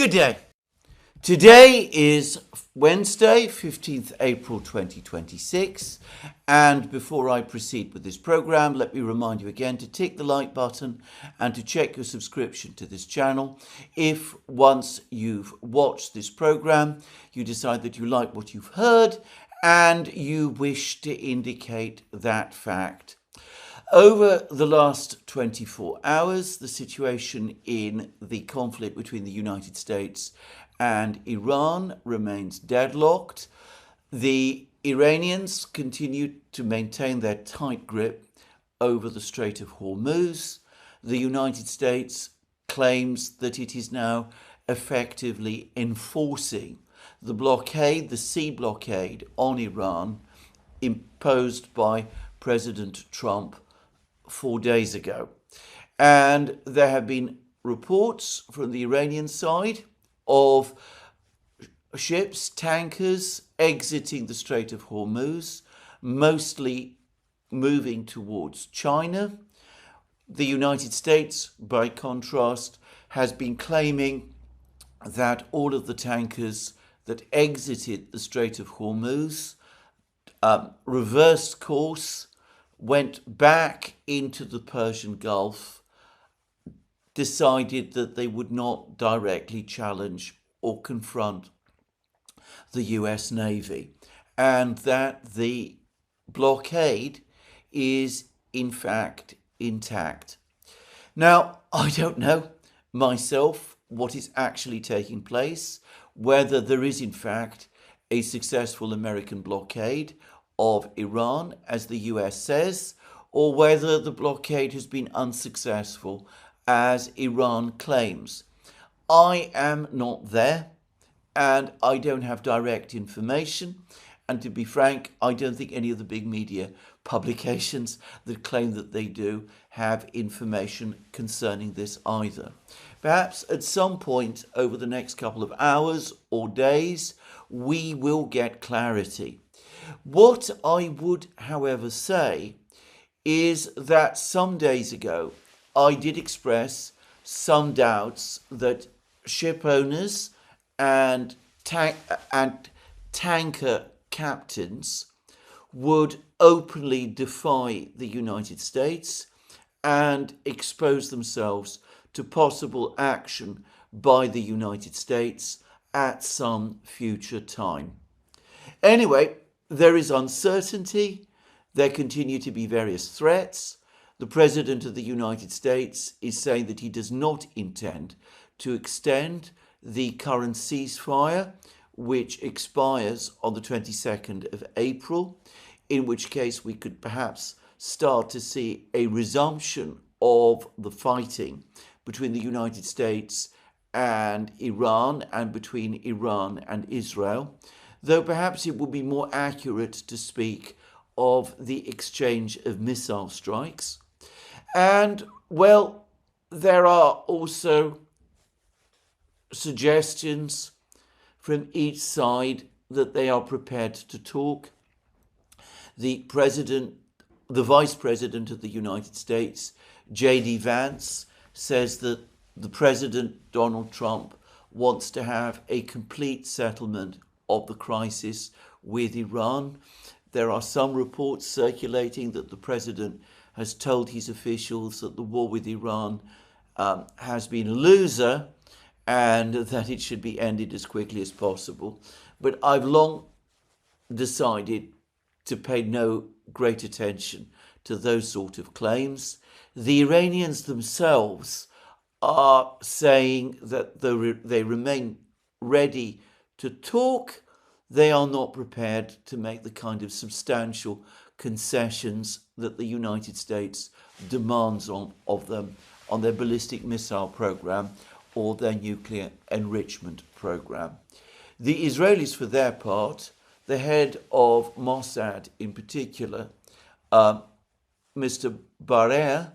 Good day. Today is Wednesday, 15th April 2026, and before I proceed with this program, let me remind you again to tick the like button and to check your subscription to this channel. If once you've watched this program, you decide that you like what you've heard and you wish to indicate that fact. Over the last 24 hours, the situation in the conflict between the United States and Iran remains deadlocked. The Iranians continue to maintain their tight grip over the Strait of Hormuz. The United States claims that it is now effectively enforcing the blockade, the sea blockade on Iran imposed by President Trump 4 days ago. And there have been reports from the Iranian side of ships, tankers exiting the Strait of Hormuz, mostly moving towards China. The United States, by contrast, has been claiming that all of the tankers that exited the Strait of Hormuz reversed course, went back into the Persian Gulf, decided that they would not directly challenge or confront the US Navy, and that the blockade is in fact intact. Now, I don't know myself what is actually taking place, whether there is in fact a successful American blockade of Iran, as the US says, or whether the blockade has been unsuccessful, as Iran claims. I am not there, and I don't have direct information, and to be frank, I don't think any of the big media publications that claim that they do have information concerning this either. Perhaps at some point over the next couple of hours or days, we will get clarity. What I would, however, say is that some days ago, I did express some doubts that ship owners and tanker captains would openly defy the United States and expose themselves to possible action by the United States at some future time. Anyway, there is uncertainty. There continue to be various threats. The President of the United States is saying that he does not intend to extend the current ceasefire, which expires on the 22nd of April, in which case we could perhaps start to see a resumption of the fighting between the United States and Iran, and between Iran and Israel, though perhaps it would be more accurate to speak of the exchange of missile strikes. And, well, there are also suggestions from each side that they are prepared to talk. The Vice President of the United States, J.D. Vance, says that the President, Donald Trump, wants to have a complete settlement of the crisis with Iran. There are some reports circulating that the President has told his officials that the war with Iran has been a loser and that it should be ended as quickly as possible. But I've long decided to pay no great attention to those sort of claims. The Iranians themselves are saying that they remain ready to talk. They are not prepared to make the kind of substantial concessions that the United States demands of them on their ballistic missile program or their nuclear enrichment program. The Israelis, for their part, the head of Mossad in particular, Mr. Barer,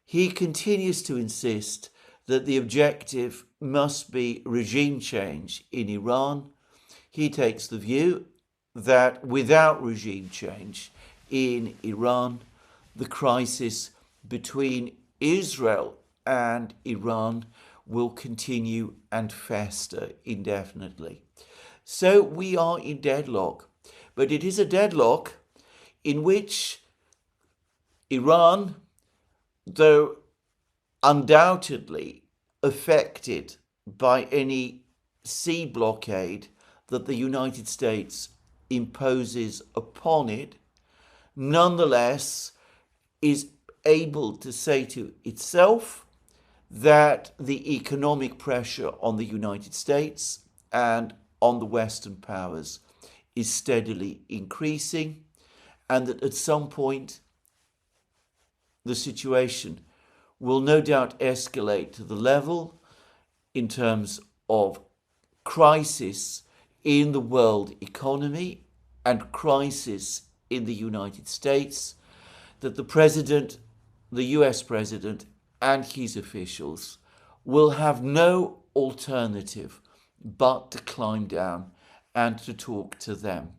he continues to insist that the objective must be regime change in Iran. He takes the view that without regime change in Iran, the crisis between Israel and Iran will continue and fester indefinitely. So we are in deadlock, but it is a deadlock in which Iran, though undoubtedly affected by any sea blockade that the United States imposes upon it, nonetheless is able to say to itself that the economic pressure on the United States and on the Western powers is steadily increasing, and that at some point the situation will no doubt escalate to the level in terms of crisis in the world economy and crisis in the United States, that the president, the US president, and his officials will have no alternative but to climb down and to talk to them.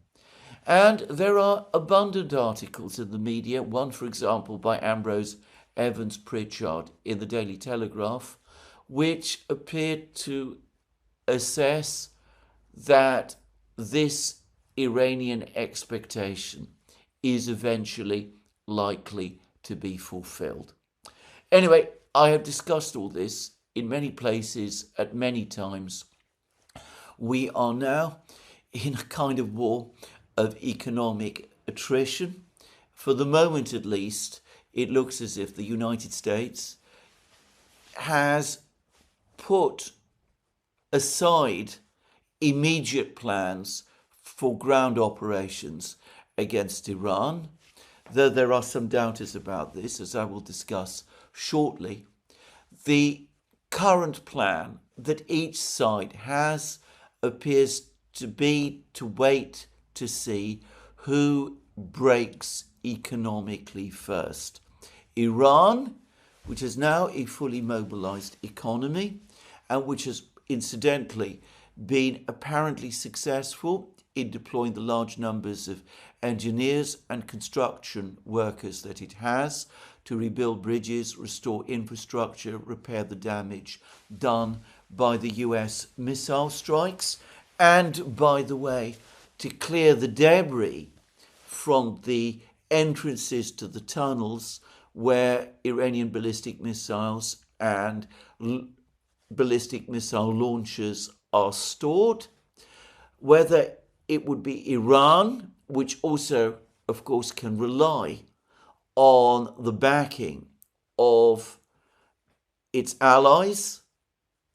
And there are abundant articles in the media, one, for example, by Ambrose Evans Pritchard in the Daily Telegraph, which appeared to assess that this Iranian expectation is eventually likely to be fulfilled. Anyway, I have discussed all this in many places at many times. We are now in a kind of war of economic attrition. For the moment, at least, it looks as if the United States has put aside immediate plans for ground operations against Iran, though there are some doubters about this, as I will discuss shortly. The current plan that each side has appears to be to wait to see who breaks economically first. Iran, which is now a fully mobilized economy and which has incidentally been apparently successful in deploying the large numbers of engineers and construction workers that it has to rebuild bridges, restore infrastructure, repair the damage done by the US missile strikes, and, by the way, to clear the debris from the entrances to the tunnels where Iranian ballistic missiles and ballistic missile launchers are stored. Whether it would be Iran, which also, of course, can rely on the backing of its allies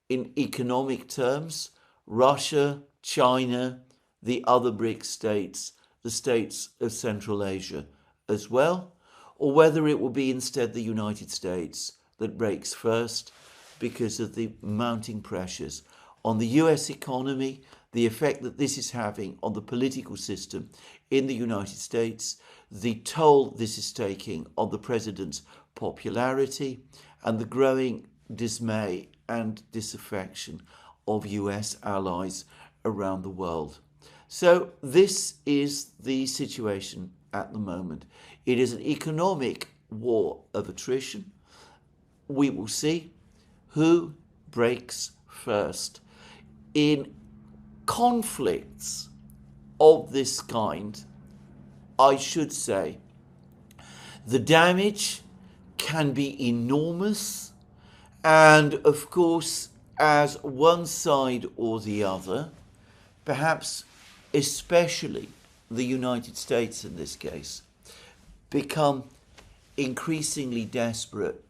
in economic terms, Russia, China, the other BRICS states, the states of Central Asia as well, or whether it will be instead the United States that breaks first because of the mounting pressures on the US economy, the effect that this is having on the political system in the United States, the toll this is taking on the president's popularity, and the growing dismay and disaffection of US allies around the world. So this is the situation at the moment. It is an economic war of attrition. We will see who breaks first. In conflicts of this kind, I should say, the damage can be enormous, and of course, as one side or the other, perhaps especially the United States in this case, become increasingly desperate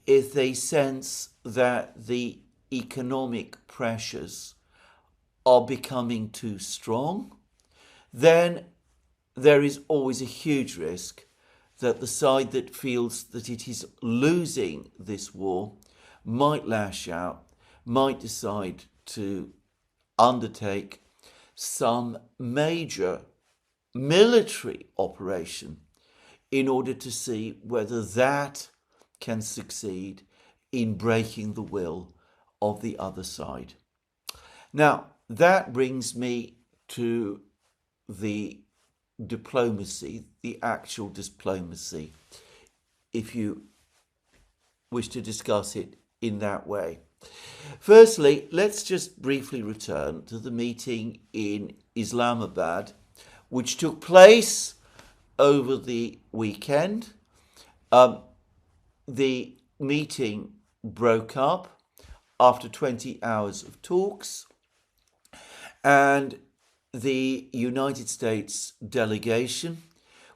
if they sense that the economic pressures are becoming too strong, then there is always a huge risk that the side that feels that it is losing this war might lash out, might decide to undertake some major military operation in order to see whether that can succeed in breaking the will of the other side. Now, that brings me to the diplomacy, the actual diplomacy, if you wish to discuss it in that way. Firstly, let's just briefly return to the meeting in Islamabad, which took place over the weekend. The meeting broke up after 20 hours of talks, and the United States delegation,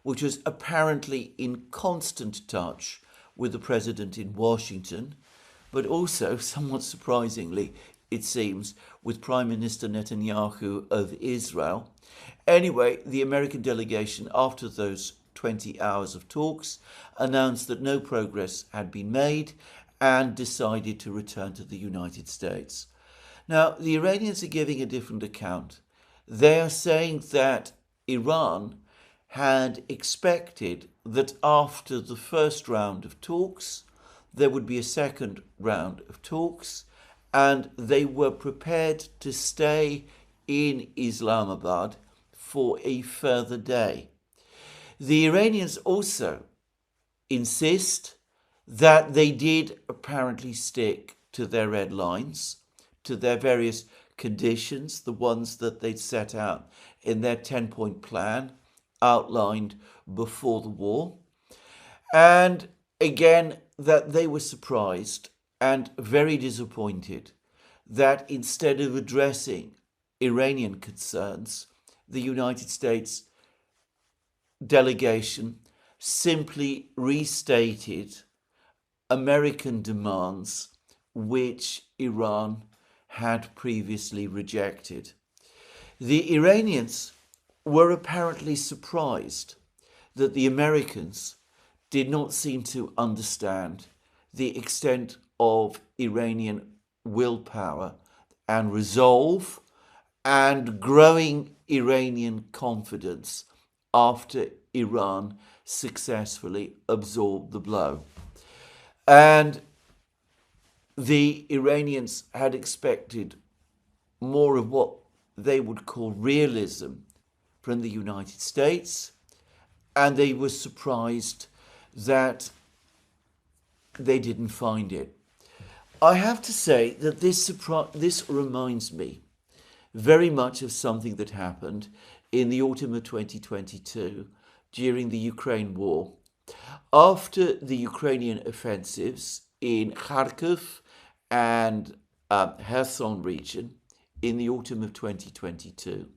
which was apparently in constant touch with the president in Washington, but also, somewhat surprisingly, it seems, with Prime Minister Netanyahu of Israel. Anyway, the American delegation, after those 20 hours of talks, announced that no progress had been made and decided to return to the United States. Now, the Iranians are giving a different account. They are saying that Iran had expected that after the first round of talks, there would be a second round of talks, and they were prepared to stay in Islamabad for a further day. The Iranians also insist that they did apparently stick to their red lines, to their various conditions, the ones that they'd set out in their 10-point plan outlined before the war. And again, that they were surprised and very disappointed that instead of addressing Iranian concerns, the United States delegation simply restated American demands which Iran had previously rejected. The Iranians were apparently surprised that the Americans did not seem to understand the extent of Iranian willpower and resolve and growing Iranian confidence after Iran successfully absorbed the blow. And the Iranians had expected more of what they would call realism from the United States, and they were surprised that they didn't find it. I have to say that this reminds me very much of something that happened in the autumn of 2022 during the Ukraine war. After the Ukrainian offensives in Kharkiv and Kherson region in the autumn of 2022,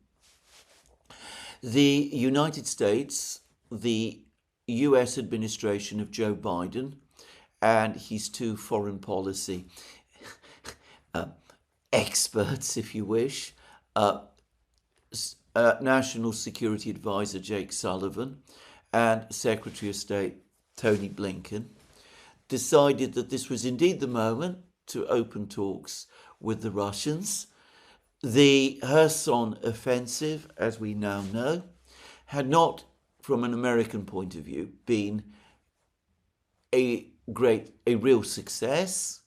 the United States, the US administration of Joe Biden and his two foreign policy experts, if you wish, National Security Advisor Jake Sullivan and Secretary of State Tony Blinken, decided that this was indeed the moment to open talks with the Russians. The Kherson offensive, as we now know, had not, from an American point of view, been a real success.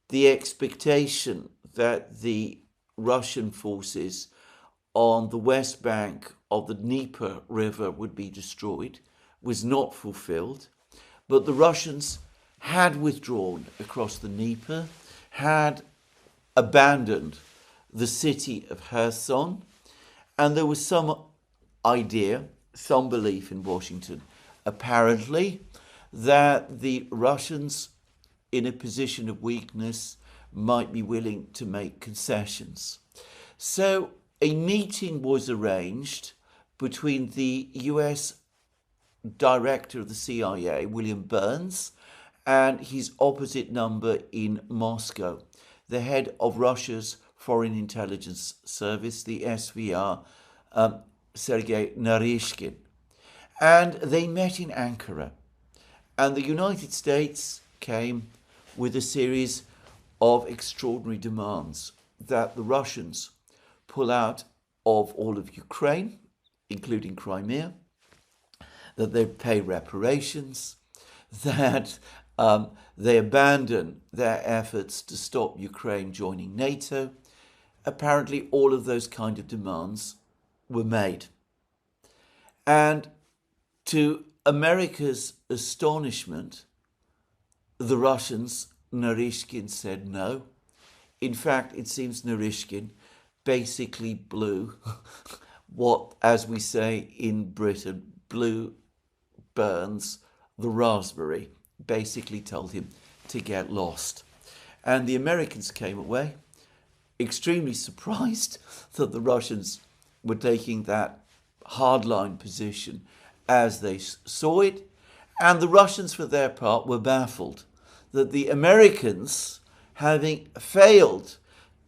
The expectation that the Russian forces on the west bank of the Dnieper River would be destroyed was not fulfilled, but the Russians had withdrawn across the Dnieper, had abandoned the city of Kherson, and there was some idea, some belief in Washington, apparently, that the Russians, in a position of weakness, might be willing to make concessions. So a meeting was arranged between the US director of the CIA, William Burns, and his opposite number in Moscow, the head of Russia's Foreign Intelligence Service, the SVR, Sergei Narishkin. And they met in Ankara. And the United States came with a series of extraordinary demands that the Russians pull out of all of Ukraine, including Crimea, that they pay reparations, that they abandon their efforts to stop Ukraine joining NATO. Apparently, all of those kind of demands were made. And to America's astonishment, the Russians, Narishkin said no. In fact, it seems Narishkin basically blew what, as we say in Britain, blue burns the raspberry, basically told him to get lost. And the Americans came away extremely surprised that the Russians were taking that hardline position as they saw it. And the Russians, for their part, were baffled that the Americans, having failed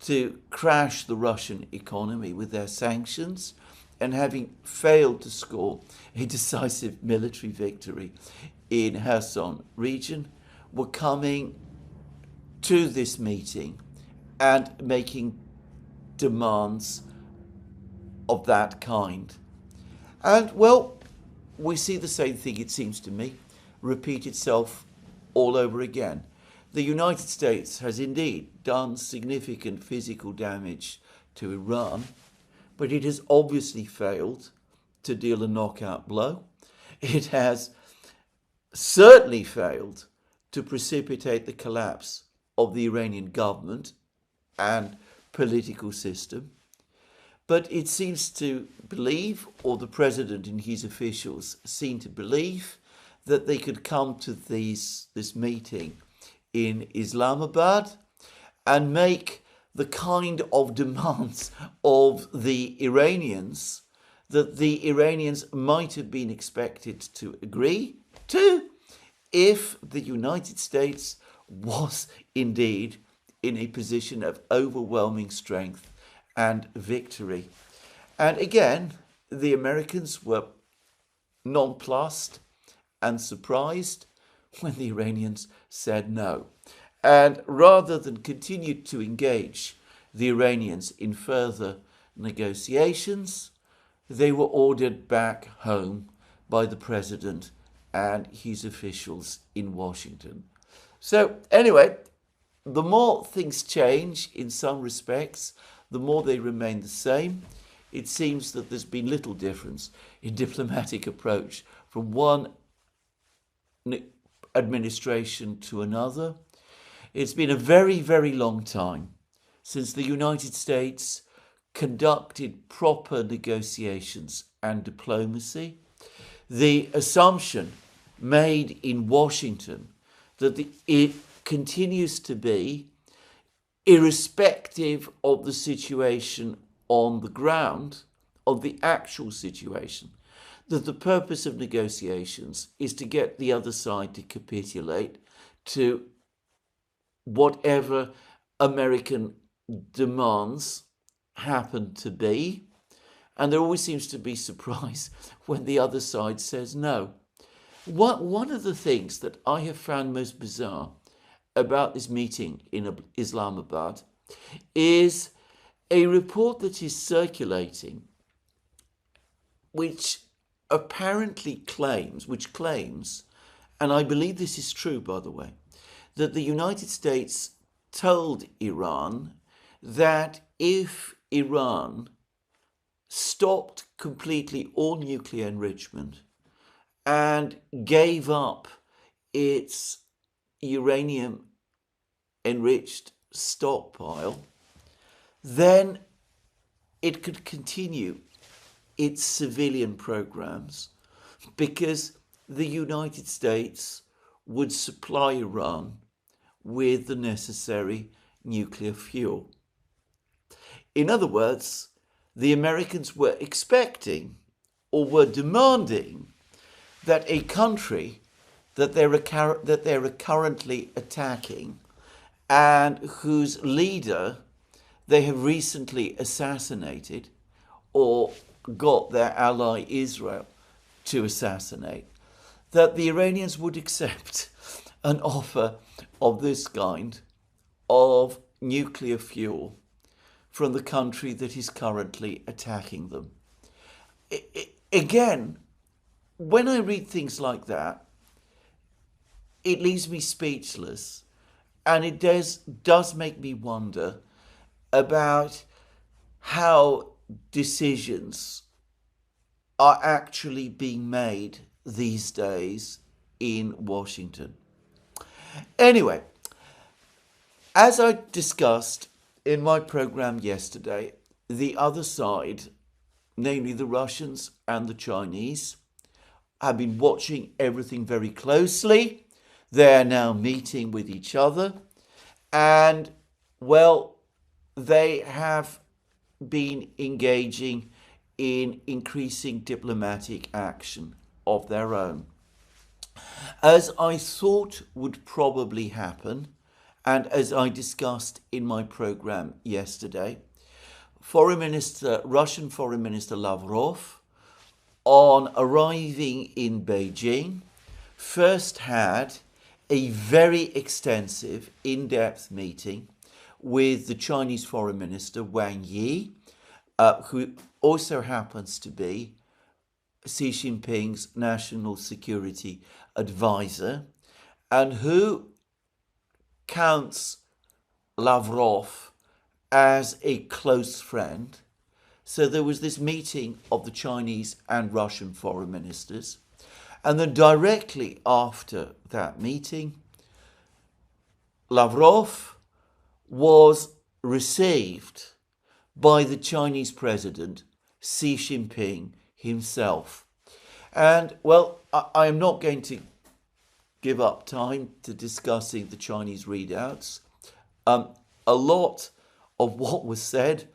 to crash the Russian economy with their sanctions and having failed to score a decisive military victory in Kherson region, were coming to this meeting and making demands of that kind. And, well, we see the same thing, it seems to me, repeat itself all over again. The United States has indeed done significant physical damage to Iran, but it has obviously failed to deal a knockout blow. It has certainly failed to precipitate the collapse of the Iranian government and political system. But it seems to believe, or the president and his officials seem to believe, that they could come to this meeting in Islamabad and make the kind of demands of the Iranians that the Iranians might have been expected to agree to if the United States was indeed in a position of overwhelming strength and victory. And again, the Americans were nonplussed and surprised when the Iranians said no. And rather than continue to engage the Iranians in further negotiations, they were ordered back home by the president and his officials in Washington. So anyway, the more things change in some respects, the more they remain the same. It seems that there's been little difference in diplomatic approach from one administration to another. It's been a very, very long time since the United States conducted proper negotiations and diplomacy. The assumption made in Washington that it continues to be, irrespective of the situation on the ground, of the actual situation, that the purpose of negotiations is to get the other side to capitulate to whatever American demands happen to be. And there always seems to be surprise when the other side says no. One of the things that I have found most bizarre about this meeting in Islamabad is a report that is circulating which apparently claims, and I believe this is true, by the way, that the United States told Iran that if Iran stopped completely all nuclear enrichment and gave up its uranium enriched stockpile, then it could continue its civilian programs because the United States would supply Iran with the necessary nuclear fuel. In other words, the Americans were expecting or were demanding that a country that they're currently attacking and whose leader they have recently assassinated or got their ally Israel to assassinate, that the Iranians would accept an offer of this kind of nuclear fuel from the country that is currently attacking them. Again, when I read things like that, it leaves me speechless, and it does make me wonder about how decisions are actually being made these days in Washington. Anyway, as I discussed in my program yesterday, the other side, namely the Russians and the Chinese, have been watching everything very closely. They're now meeting with each other, and, well, they have been engaging in increasing diplomatic action of their own. As I thought would probably happen, and as I discussed in my program yesterday, Russian Foreign Minister Lavrov, on arriving in Beijing, first had a very extensive, in-depth meeting with the Chinese Foreign Minister Wang Yi, who also happens to be Xi Jinping's national security advisor, and who counts Lavrov as a close friend. So there was this meeting of the Chinese and Russian foreign ministers. And then directly after that meeting, Lavrov was received by the Chinese president, Xi Jinping himself. And, well, I am not going to give up time to discussing the Chinese readouts. A lot of what was said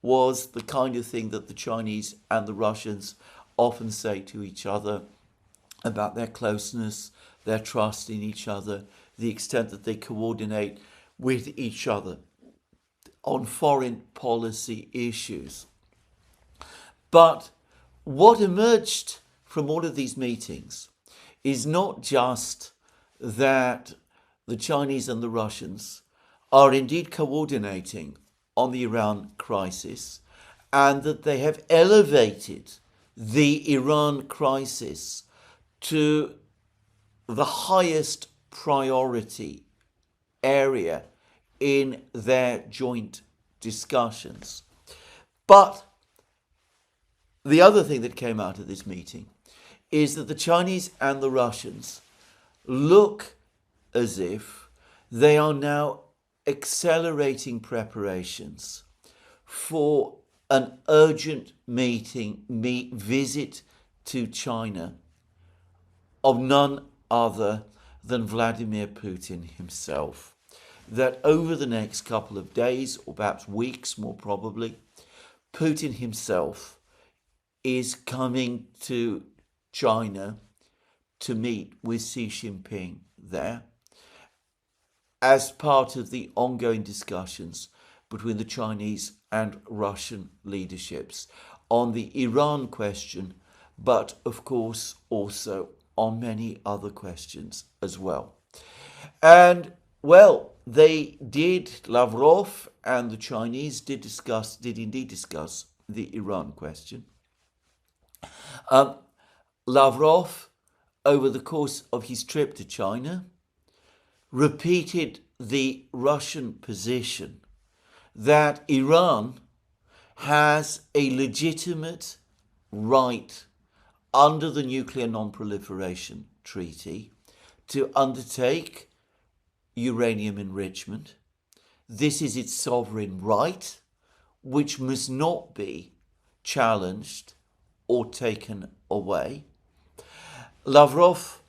was the kind of thing that the Chinese and the Russians often say to each other about their closeness, their trust in each other, the extent that they coordinate with each other on foreign policy issues. But what emerged from all of these meetings is not just that the Chinese and the Russians are indeed coordinating on the Iran crisis, and that they have elevated the Iran crisis to the highest priority area in their joint discussions. But the other thing that came out of this meeting is that the Chinese and the Russians look as if they are now accelerating preparations for an urgent visit to China of none other than Vladimir Putin himself. That over the next couple of days, or perhaps weeks more probably, Putin himself is coming to China to meet with Xi Jinping there as part of the ongoing discussions between the Chinese and Russian leaderships on the Iran question, but of course also on many other questions as well. And, well, Lavrov and the Chinese did indeed discuss the Iran question. Lavrov, over the course of his trip to China, repeated the Russian position that Iran has a legitimate right under the Nuclear Non-Proliferation Treaty to undertake uranium enrichment. This is its sovereign right, which must not be challenged or taken away. Lavrov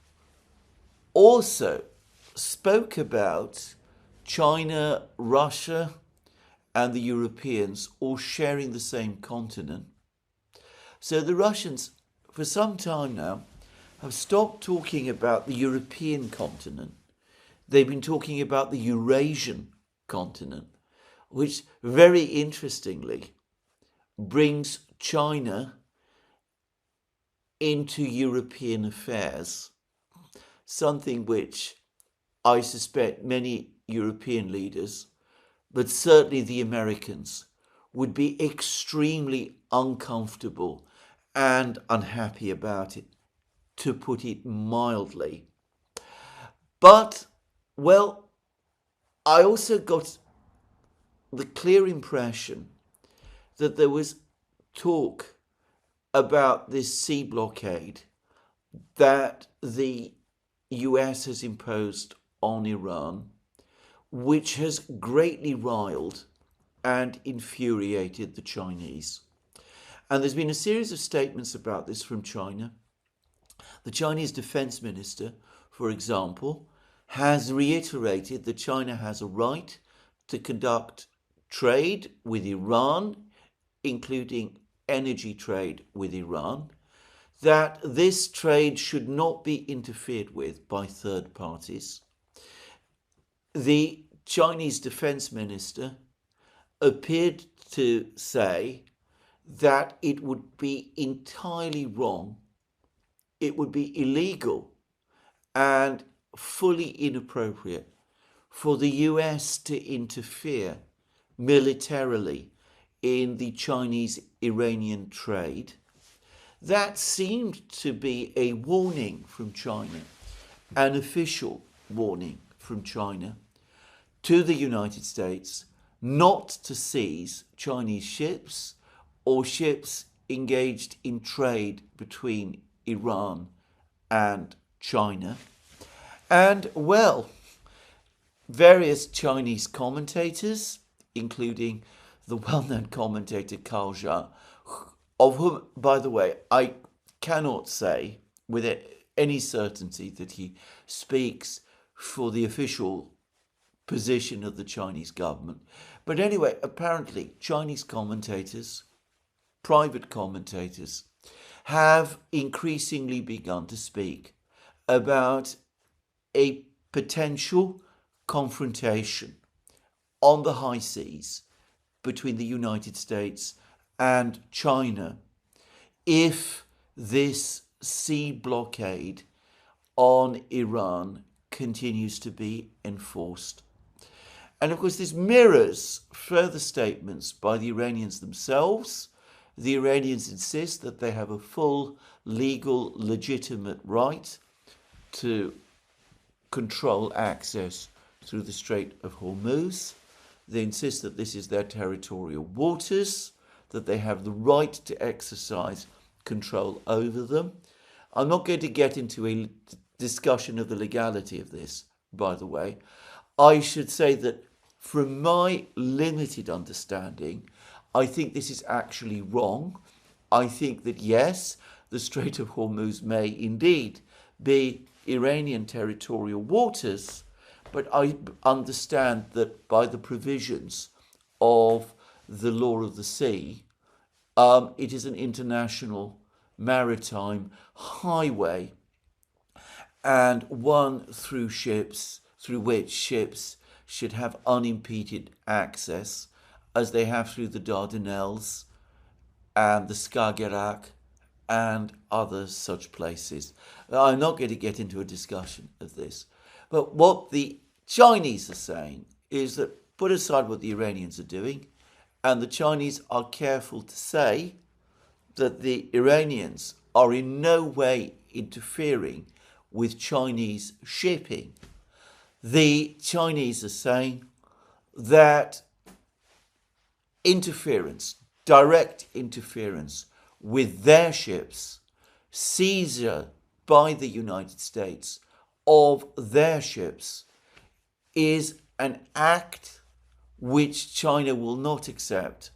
also spoke about China, Russia, and the Europeans all sharing the same continent. So the Russians, for some time now, have stopped talking about the European continent. They've been talking about the Eurasian continent, which very interestingly brings China into European affairs, something which I suspect many European leaders, but certainly the Americans, would be extremely uncomfortable and unhappy about it, to put it mildly. But, well, I also got the clear impression that there was talk about this sea blockade that the US has imposed on Iran, which has greatly riled and infuriated the Chinese. And there's been a series of statements about this from China. The Chinese defense minister, for example, has reiterated that China has a right to conduct trade with Iran, including energy trade with Iran, that this trade should not be interfered with by third parties. The Chinese defense minister appeared to say that it would be entirely wrong, it would be illegal and fully inappropriate for the US to interfere militarily in the Chinese-Iranian trade. That seemed to be a warning from China, an official warning from China to the United States not to seize Chinese ships or ships engaged in trade between Iran and China. And, well, various Chinese commentators, including the well-known commentator Cao Zhao, of whom, by the way, I cannot say with any certainty that he speaks for the official position of the Chinese government. But anyway, apparently Chinese commentators, private commentators, have increasingly begun to speak about a potential confrontation on the high seas between the United States and China if this sea blockade on Iran continues to be enforced. And of course, this mirrors further statements by the Iranians themselves. The Iranians insist that they have a full, legal, legitimate right to control access through the Strait of Hormuz. They insist that this is their territorial waters, that they have the right to exercise control over them. I'm not going to get into a discussion of the legality of this, by the way. I should say that from my limited understanding, I think this is actually wrong. I think that, yes, the Strait of Hormuz may indeed be Iranian territorial waters, but I understand that by the provisions of the law of the sea, it is an international maritime highway and one through which ships should have unimpeded access, as they have through the Dardanelles and the Skagerrak and other such places. I'm not going to get into a discussion of this, but what the Chinese are saying is that put aside what the Iranians are doing, and the Chinese are careful to say that the Iranians are in no way interfering with Chinese shipping. The Chinese are saying that interference, direct interference with their ships, seizure by the United States of their ships, is an act which China will not accept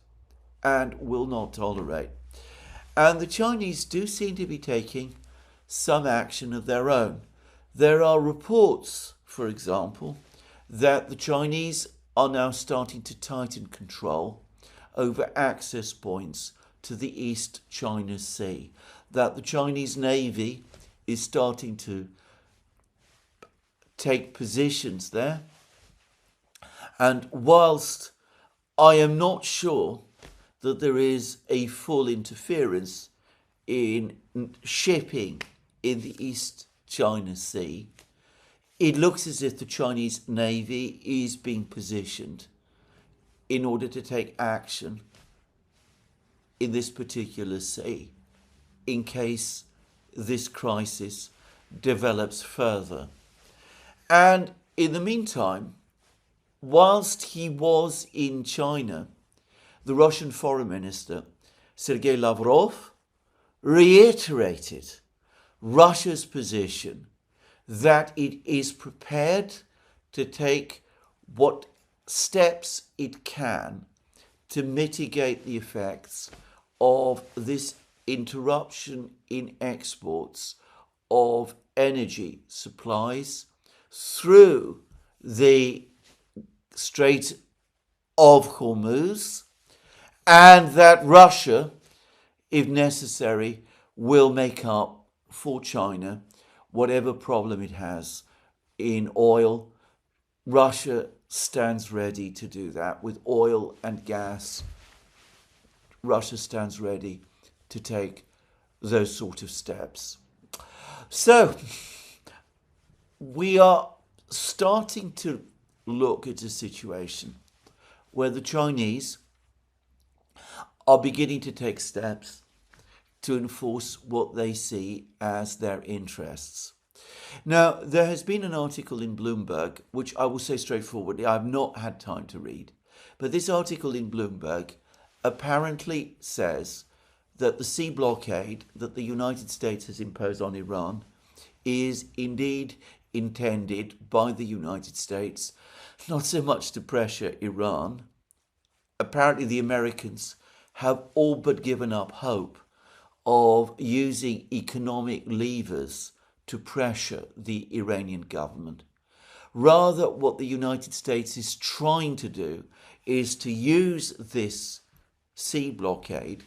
and will not tolerate. And the Chinese do seem to be taking some action of their own. There are reports, for example, that the Chinese are now starting to tighten control over access points to the East China Sea, that the Chinese Navy is starting to take positions there. And whilst I am not sure that there is a full interference in shipping in the East China Sea, it looks as if the Chinese Navy is being positioned in order to take action in this particular sea in case this crisis develops further. And in the meantime, whilst he was in China, the Russian Foreign Minister, Sergei Lavrov, reiterated Russia's position that it is prepared to take what steps it can to mitigate the effects of this interruption in exports of energy supplies through the Strait of Hormuz, and that Russia, if necessary, will make up for China whatever problem it has in oil. Russia stands ready to do that. With oil and gas, Russia stands ready to take those sort of steps. So we are starting to look at a situation where the Chinese are beginning to take steps to enforce what they see as their interests. Now, there has been an article in Bloomberg, which I will say straightforwardly, I've not had time to read, but this article in Bloomberg apparently says that the sea blockade that the United States has imposed on Iran is indeed intended by the United States not so much to pressure Iran. Apparently the Americans have all but given up hope of using economic levers to pressure the Iranian government. Rather, what the United States is trying to do is to use this sea blockade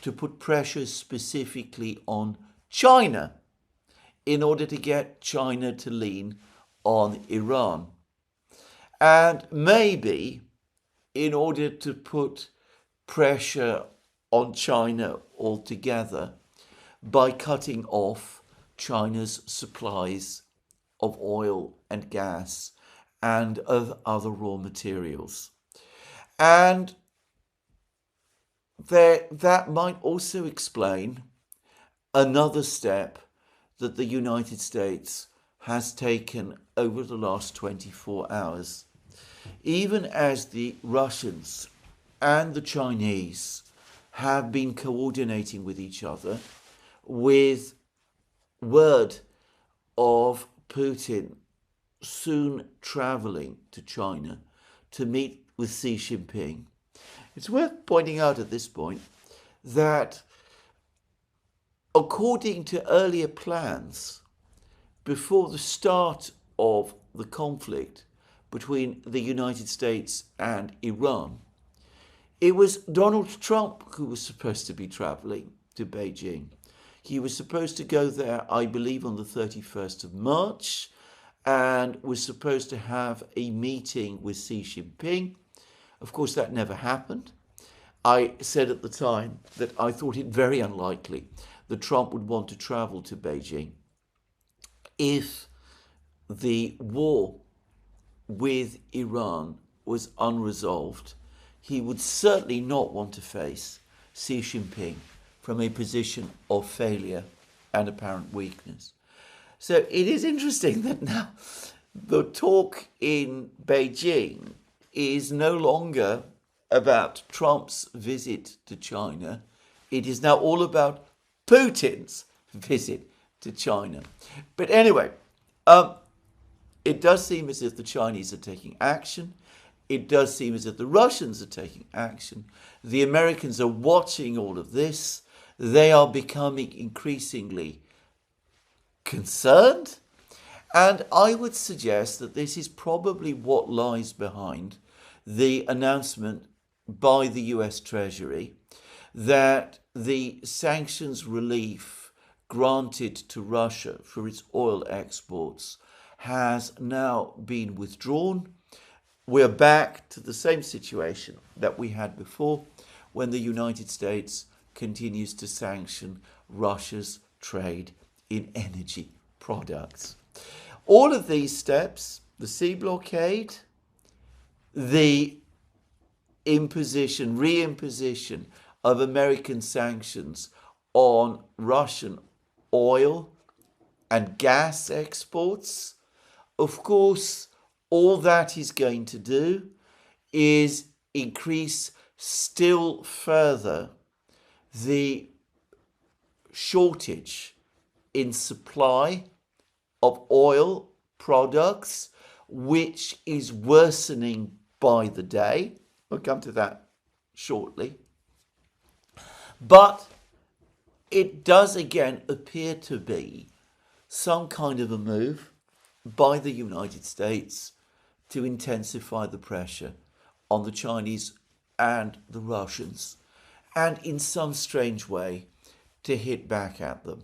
to put pressure specifically on China in order to get China to lean on Iran. And maybe in order to put pressure on China altogether by cutting off China's supplies of oil and gas and of other raw materials. And that might also explain another step that the United States has taken over the last 24 hours. Even as the Russians and the Chinese have been coordinating with each other, with word of Putin soon traveling to China to meet with Xi Jinping. It's worth pointing out at this point that according to earlier plans, before the start of the conflict between the United States and Iran, it was Donald Trump who was supposed to be traveling to Beijing. He was supposed to go there, I believe, on the 31st of March and was supposed to have a meeting with Xi Jinping. Of course, that never happened. I said at the time that I thought it very unlikely that Trump would want to travel to Beijing if the war with Iran was unresolved. He would certainly not want to face Xi Jinping from a position of failure and apparent weakness. So it is interesting that now the talk in Beijing is no longer about Trump's visit to China. It is now all about Putin's visit to China. But anyway, it does seem as if the Chinese are taking action. It does seem as if the Russians are taking action. The Americans are watching all of this. They are becoming increasingly concerned. And I would suggest that this is probably what lies behind the announcement by the US Treasury that the sanctions relief granted to Russia for its oil exports has now been withdrawn. We're back to the same situation that we had before when the United States continues to sanction Russia's trade in energy products. All of these steps, the sea blockade, the reimposition of American sanctions on Russian oil and gas exports, of course, all that is going to do is increase still further the shortage in supply of oil products, which is worsening by the day. We'll come to that shortly. But it does again appear to be some kind of a move by the United States to intensify the pressure on the Chinese and the Russians, and in some strange way to hit back at them.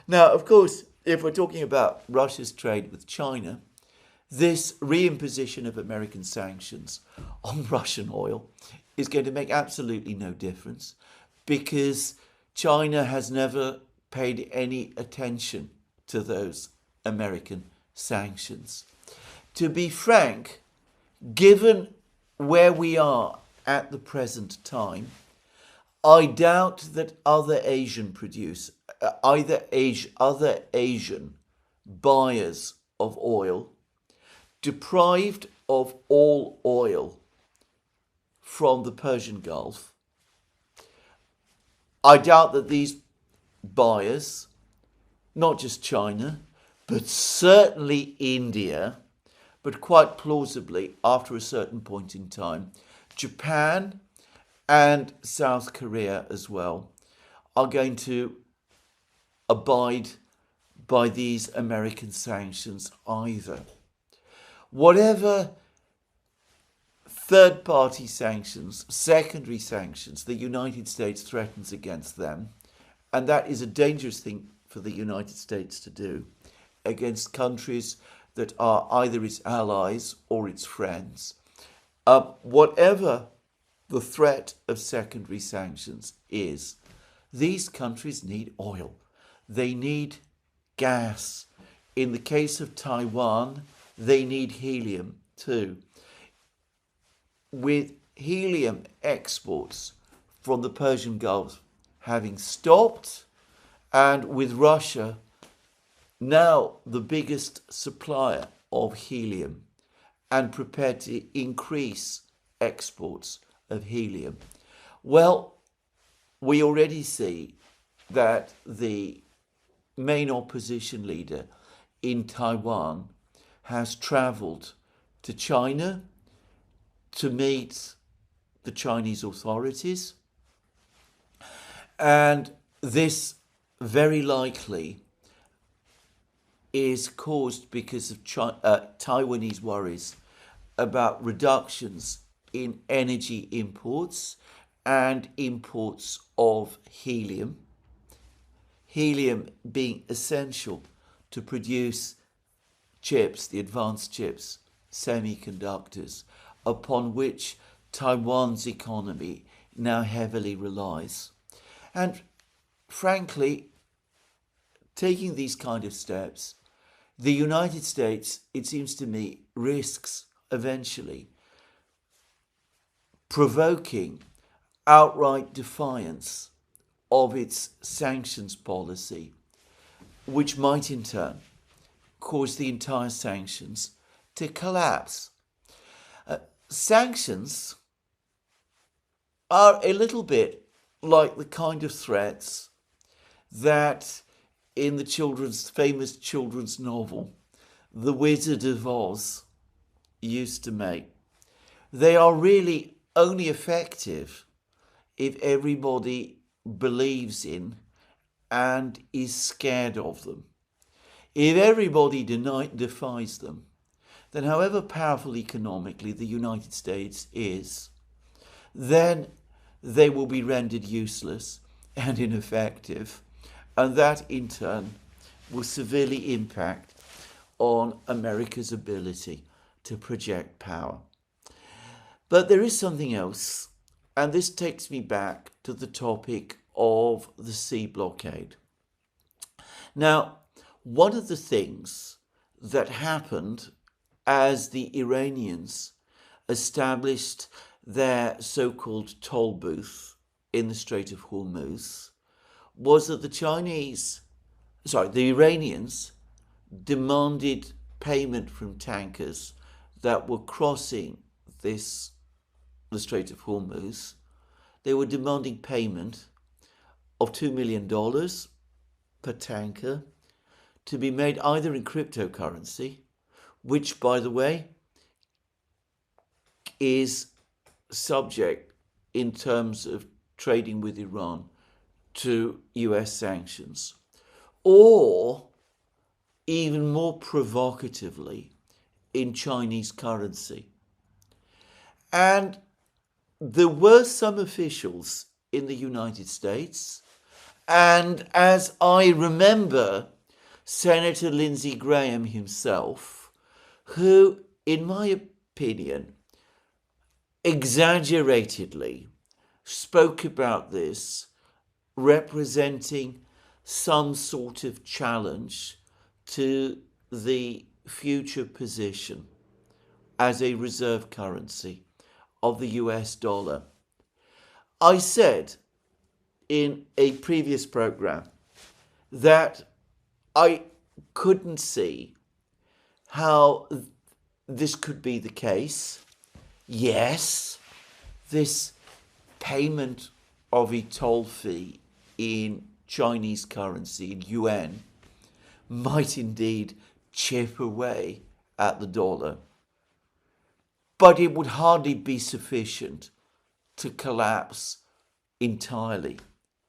Now, of course, if we're talking about Russia's trade with China, this reimposition of American sanctions on Russian oil is going to make absolutely no difference, because China has never paid any attention to those American sanctions. To be frank, given where we are at the present time, I doubt that other Asian buyers of oil, deprived of all oil from the Persian Gulf, I doubt that these buyers, not just China, but certainly India, but quite plausibly, after a certain point in time, Japan and South Korea as well, are going to abide by these American sanctions either. Whatever third-party sanctions, secondary sanctions, the United States threatens against them, and that is a dangerous thing for the United States to do, against countries that are either its allies or its friends. Whatever the threat of secondary sanctions is, these countries need oil. They need gas. In the case of Taiwan, they need helium too. With helium exports from the Persian Gulf having stopped, and with Russia now the biggest supplier of helium and prepared to increase exports of helium, well, we already see that the main opposition leader in Taiwan has travelled to China to meet the Chinese authorities, and this very likely is caused because of Taiwanese worries about reductions in energy imports and imports of helium. Helium being essential to produce chips, the advanced chips, semiconductors, upon which Taiwan's economy now heavily relies. And frankly, taking these kind of steps, the United States, it seems to me, risks eventually provoking outright defiance of its sanctions policy, which might in turn cause the entire sanctions to collapse. Sanctions are a little bit like the kind of threats that in the famous children's novel, The Wizard of Oz, used to make. They are really only effective if everybody believes in and is scared of them. If everybody defies them, then however powerful economically the United States is, then they will be rendered useless and ineffective, and that in turn will severely impact on America's ability to project power. But there is something else, and this takes me back to the topic of the sea blockade. Now, one of the things that happened as the Iranians established their so-called toll booth in the Strait of Hormuz was that the Iranians demanded payment from tankers that were crossing the Strait of Hormuz. They were demanding payment of $2 million per tanker to be made either in cryptocurrency, which, by the way, is subject in terms of trading with Iran to US sanctions, or even more provocatively, in Chinese currency. And there were some officials in the United States, and as I remember, Senator Lindsey Graham himself, who, in my opinion, exaggeratedly spoke about this, representing some sort of challenge to the future position as a reserve currency of the US dollar. I said in a previous program that I couldn't see how this could be the case. Yes, this payment of a toll fee in Chinese currency, in yuan, might indeed chip away at the dollar, but it would hardly be sufficient to collapse entirely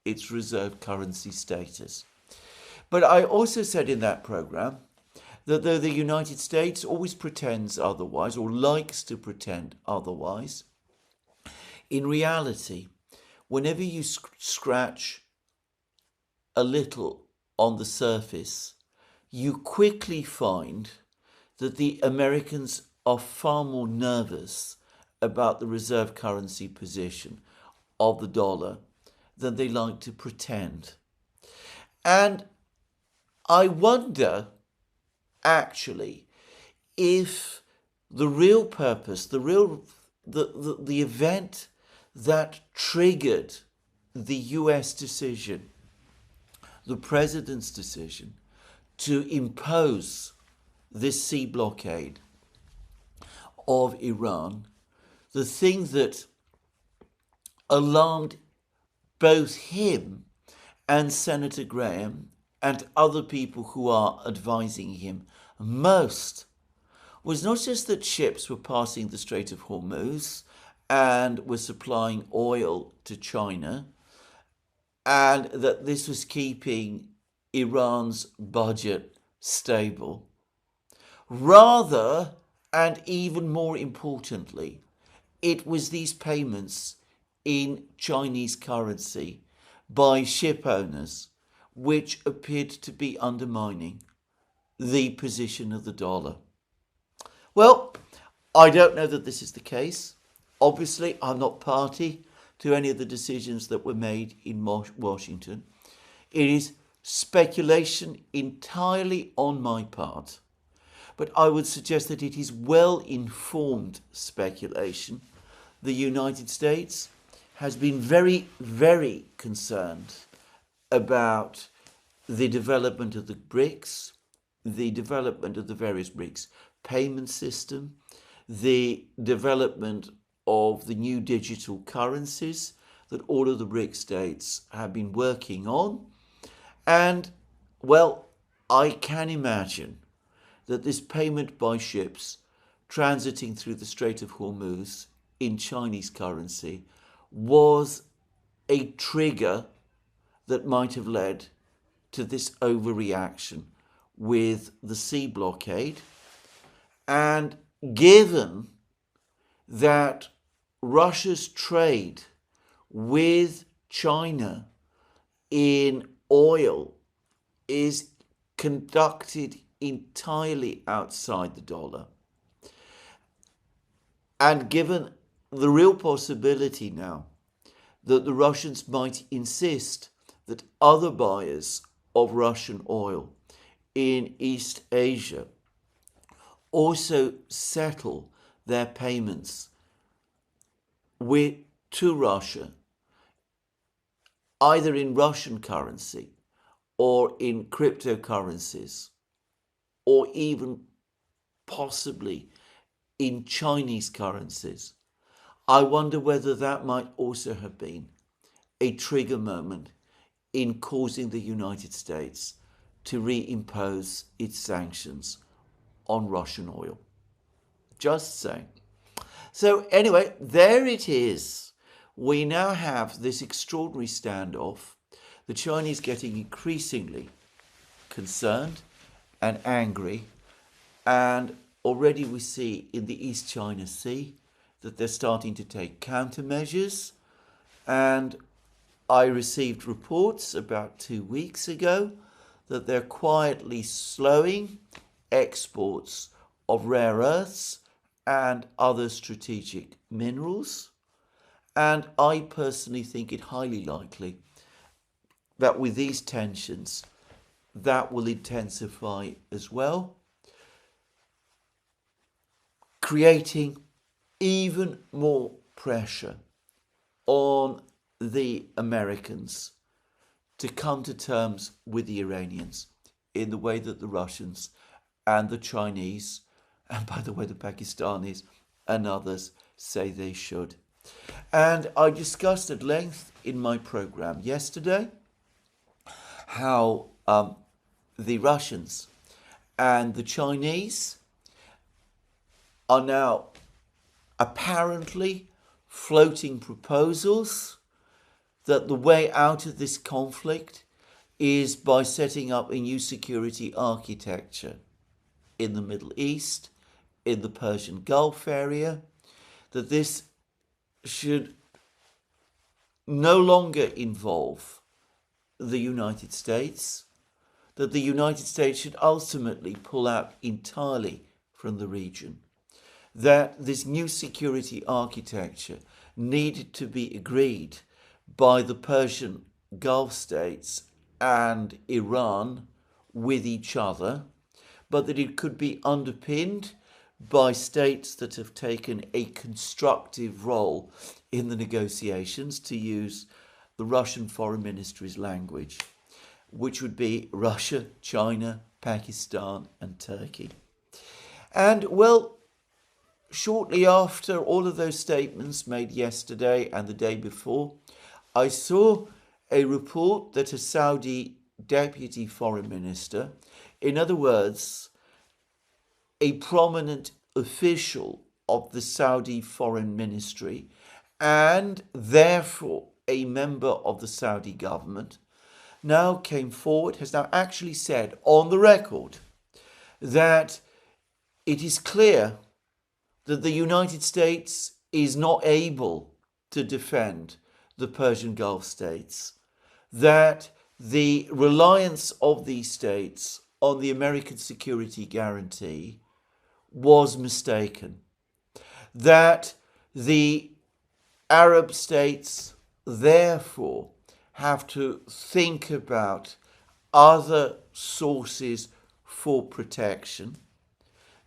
its reserve currency status. But I also said in that program that though the United States always pretends otherwise, or likes to pretend otherwise, in reality, whenever you scratch a little on the surface, you quickly find that the Americans are far more nervous about the reserve currency position of the dollar than they like to pretend. And I wonder, actually, if the real purpose, the event that triggered the US decision, the president's decision to impose this sea blockade of Iran, the thing that alarmed both him and Senator Graham and other people who are advising him most, was not just that ships were passing the Strait of Hormuz and were supplying oil to China, and that this was keeping Iran's budget stable. Rather, and even more importantly, it was these payments in Chinese currency by ship owners which appeared to be undermining the position of the dollar. Well, I don't know that this is the case. Obviously, I'm not party to any of the decisions that were made in Washington. It is speculation entirely on my part, but I would suggest that it is well-informed speculation. The United States has been very, very concerned about the development of the BRICS, the development of the various BRICS payment system, the development of the new digital currencies that all of the BRICS states have been working on. And, well, I can imagine that this payment by ships transiting through the Strait of Hormuz in Chinese currency was a trigger that might have led to this overreaction with the sea blockade. And given that Russia's trade with China in oil is conducted entirely outside the dollar, and given the real possibility now that the Russians might insist that other buyers of Russian oil in East Asia also settle their payments to Russia, either in Russian currency or in cryptocurrencies, or even possibly in Chinese currencies, I wonder whether that might also have been a trigger moment in causing the United States to reimpose its sanctions on Russian oil. Just saying. So anyway, there it is. we now have this extraordinary standoff, the Chinese getting increasingly concerned and angry, and already we see in the East China Sea that they're starting to take countermeasures. And I received reports about 2 weeks ago that they're quietly slowing exports of rare earths and other strategic minerals. And I personally think it highly likely that with these tensions, that will intensify as well, creating even more pressure on the Americans to come to terms with the Iranians in the way that the Russians and the Chinese, and by the way, the Pakistanis and others say they should. And I discussed at length in my program yesterday how the Russians and the Chinese are now apparently floating proposals that the way out of this conflict is by setting up a new security architecture in the Middle East, in the Persian Gulf area, that this should no longer involve the United States, that the United States should ultimately pull out entirely from the region, that this new security architecture needed to be agreed by the Persian Gulf states and Iran with each other, but that it could be underpinned by states that have taken a constructive role in the negotiations, to use the Russian Foreign Ministry's language, which would be Russia, China, Pakistan and Turkey. And well, shortly after all of those statements made yesterday and the day before, I saw a report that a Saudi deputy foreign minister, in other words, a prominent official of the Saudi foreign ministry, and therefore a member of the Saudi government, now came forward, has now actually said on the record that it is clear that the United States is not able to defend the Persian Gulf states, that the reliance of these states on the American security guarantee was mistaken, that the Arab states therefore have to think about other sources for protection.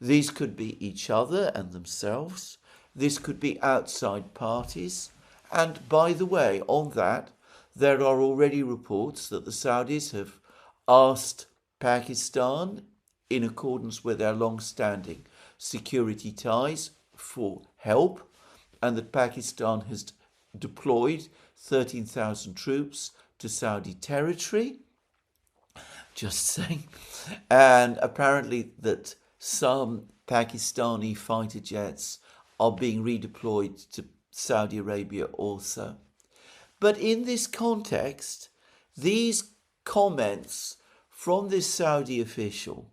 These could be each other and themselves. This could be outside parties. And by the way, on that, there are already reports that the Saudis have asked Pakistan, in accordance with their long-standing security ties, for help, and that Pakistan has deployed 13,000 troops to Saudi territory. Just saying. And apparently that some Pakistani fighter jets are being redeployed to Saudi Arabia also. But in this context, these comments from this Saudi official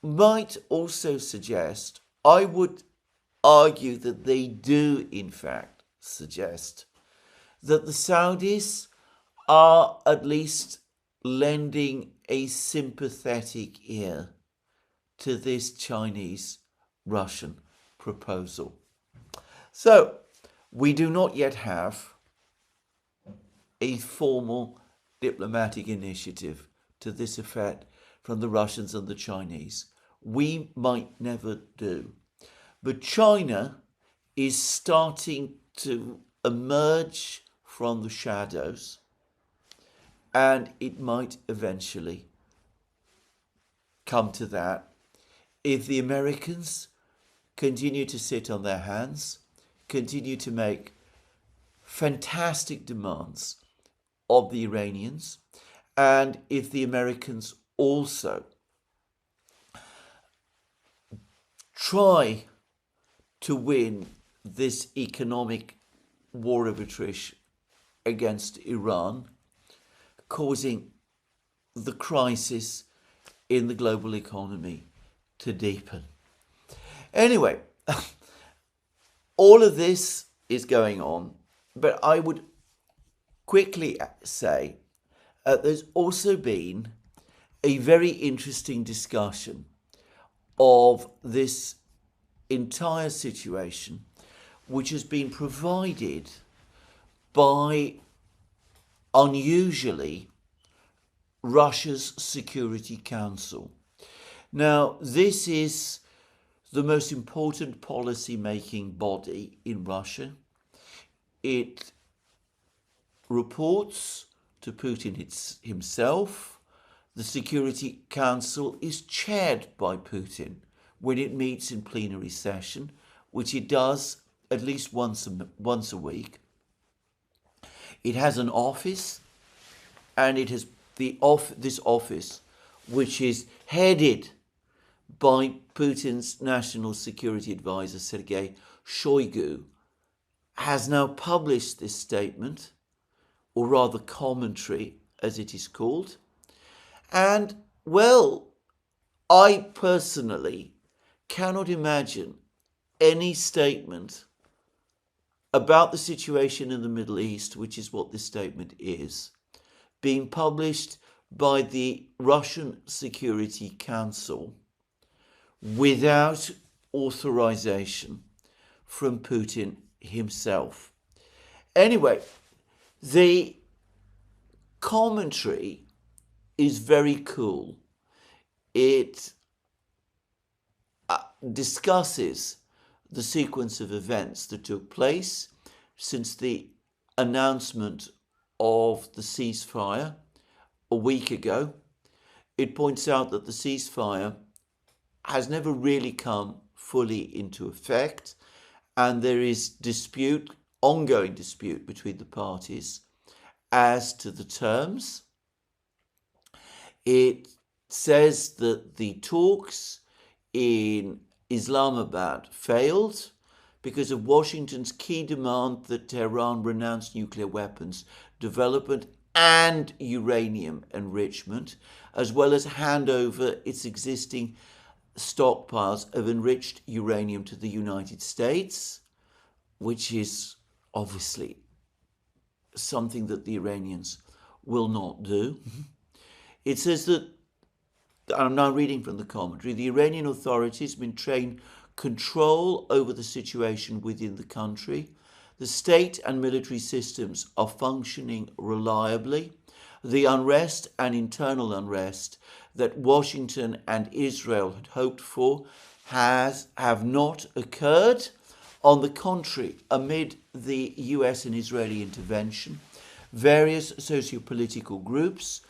might also suggest, I would argue that they do in fact suggest, that the Saudis are at least lending a sympathetic ear to this Chinese-Russian proposal. So, we do not yet have a formal diplomatic initiative to this effect from the Russians and the Chinese. We might never do. But China is starting to emerge from the shadows, and it might eventually come to that if the Americans continue to sit on their hands, continue to make fantastic demands of the Iranians, and if the Americans also try to win this economic war of attrition against Iran, causing the crisis in the global economy to deepen. Anyway, all of this is going on, but I would quickly say there's also been a very interesting discussion of this entire situation, which has been provided by, unusually, Russia's Security Council. Now, this is the most important policy-making body in Russia. It reports to Putin himself. The Security Council is chaired by Putin when it meets in plenary session, which it does at least once a week. It has an office, and it has this office, which is headed by Putin's national security advisor, Sergei Shoigu, has now published this statement, or rather commentary, as it is called. And, well, I personally cannot imagine any statement about the situation in the Middle East, which is what this statement is, being published by the Russian Security Council without authorization from Putin himself. Anyway, the commentary is very cool. It discusses the sequence of events that took place since the announcement of the ceasefire a week ago. It points out that the ceasefire has never really come fully into effect, and there is ongoing dispute between the parties as to the terms. It says that the talks in Islamabad failed because of Washington's key demand that Tehran renounce nuclear weapons development and uranium enrichment, as well as hand over its existing stockpiles of enriched uranium to the United States, which is obviously something that the Iranians will not do. It says that, I'm now reading from the commentary, the Iranian authorities maintain control over the situation within the country. The state and military systems are functioning reliably. The unrest and internal unrest that Washington and Israel had hoped for have not occurred. On the contrary, amid the US and Israeli intervention, various socio-political groups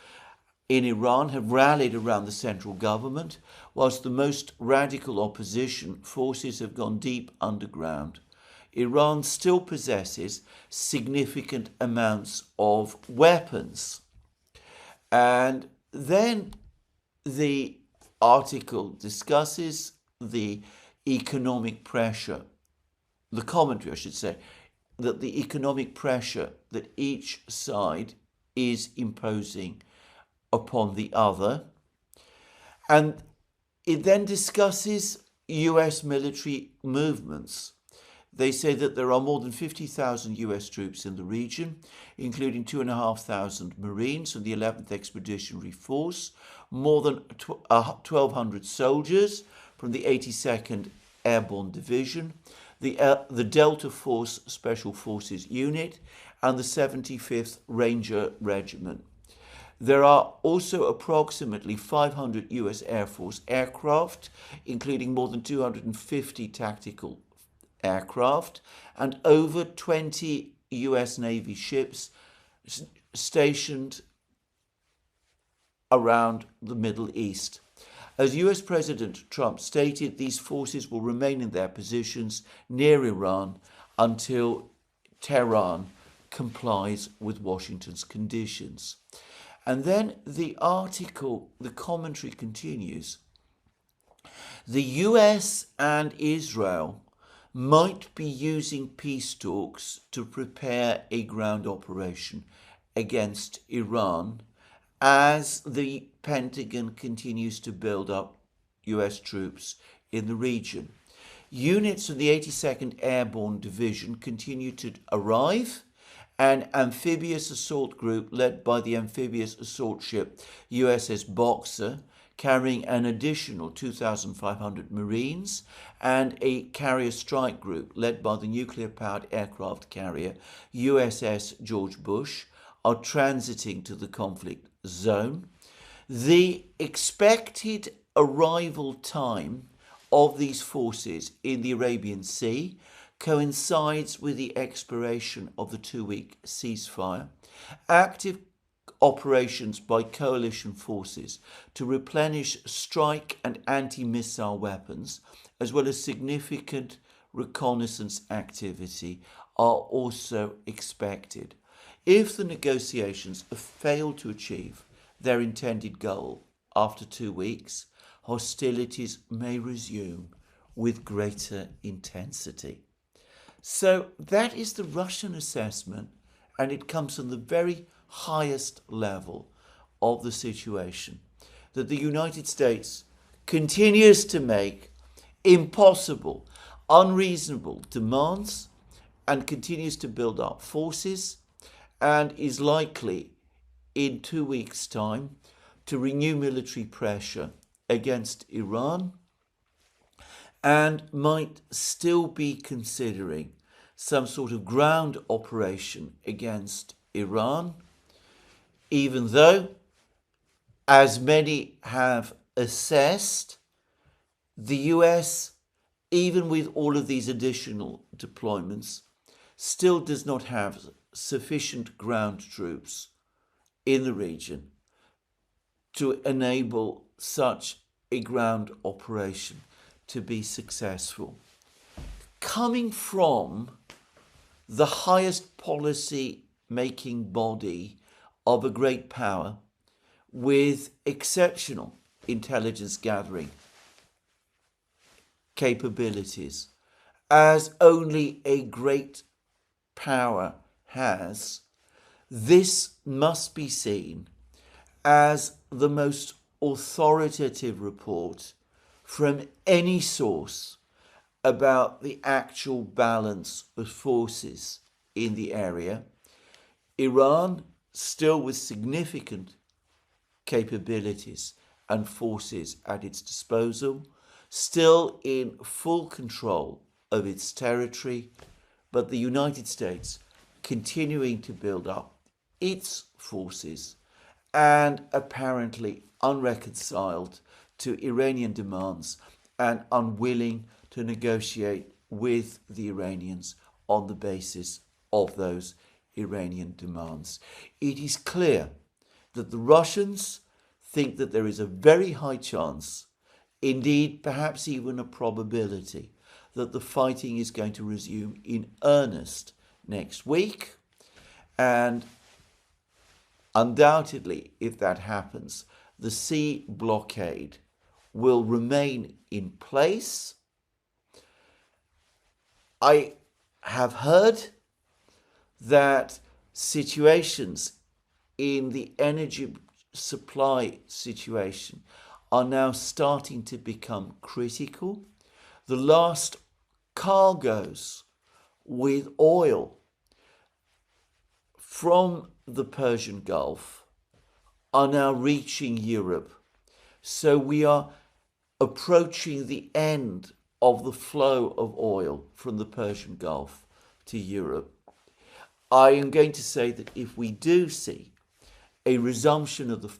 in Iran have rallied around the central government, whilst the most radical opposition forces have gone deep underground. Iran still possesses significant amounts of weapons. And then the article discusses the economic pressure, the commentary, I should say, that the economic pressure that each side is imposing upon the other. And it then discusses US military movements. They say that there are more than 50,000 US troops in the region, including 2,500 Marines from the 11th Expeditionary Force, more than 1,200 soldiers from the 82nd Airborne Division, the Delta Force Special Forces Unit, and the 75th Ranger Regiment. There are also approximately 500 US Air Force aircraft, including more than 250 tactical aircraft, and over 20 US Navy ships stationed around the Middle East. As US President Trump stated, these forces will remain in their positions near Iran until Tehran complies with Washington's conditions. And then the article, the commentary continues. The US and Israel might be using peace talks to prepare a ground operation against Iran as the Pentagon continues to build up US troops in the region. Units of the 82nd Airborne Division continue to arrive. An amphibious assault group led by the amphibious assault ship USS Boxer, carrying an additional 2,500 Marines, and a carrier strike group led by the nuclear-powered aircraft carrier USS George Bush, are transiting to the conflict zone. The expected arrival time of these forces in the Arabian Sea coincides with the expiration of the 2-week ceasefire. Active operations by coalition forces to replenish strike and anti-missile weapons, as well as significant reconnaissance activity, are also expected. If the negotiations fail to achieve their intended goal after 2 weeks, hostilities may resume with greater intensity. So that is the Russian assessment, and it comes from the very highest level of the situation, that the United States continues to make impossible, unreasonable demands and continues to build up forces, and is likely in 2 weeks' time to renew military pressure against Iran, and might still be considering some sort of ground operation against Iran, even though, as many have assessed, the US, even with all of these additional deployments, still does not have sufficient ground troops in the region to enable such a ground operation to be successful. Coming from the highest policy making body of a great power with exceptional intelligence gathering capabilities, as only a great power has, this must be seen as the most authoritative report from any source about the actual balance of forces in the area. Iran, still with significant capabilities and forces at its disposal, still in full control of its territory, but the United States continuing to build up its forces and apparently unreconciled to Iranian demands and unwilling to negotiate with the Iranians on the basis of those Iranian demands. It is clear that the Russians think that there is a very high chance, indeed perhaps even a probability, that the fighting is going to resume in earnest next week. And undoubtedly, if that happens, the sea blockade will remain in place. I have heard that situations in the energy supply situation are now starting to become critical. The last cargoes with oil from the Persian Gulf are now reaching Europe. So we are approaching the end of the flow of oil from the Persian Gulf to Europe. I am going to say that if we do see a resumption of the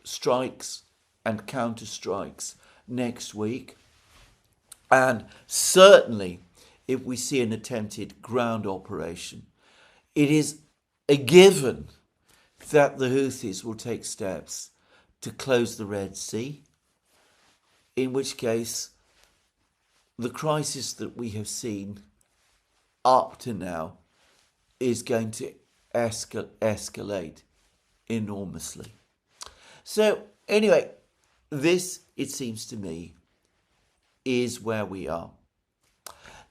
strikes and counter-strikes next week, and certainly if we see an attempted ground operation, it is a given that the Houthis will take steps to close the Red Sea, in which case the crisis that we have seen up to now is going to escalate enormously. So anyway, this, it seems to me, is where we are.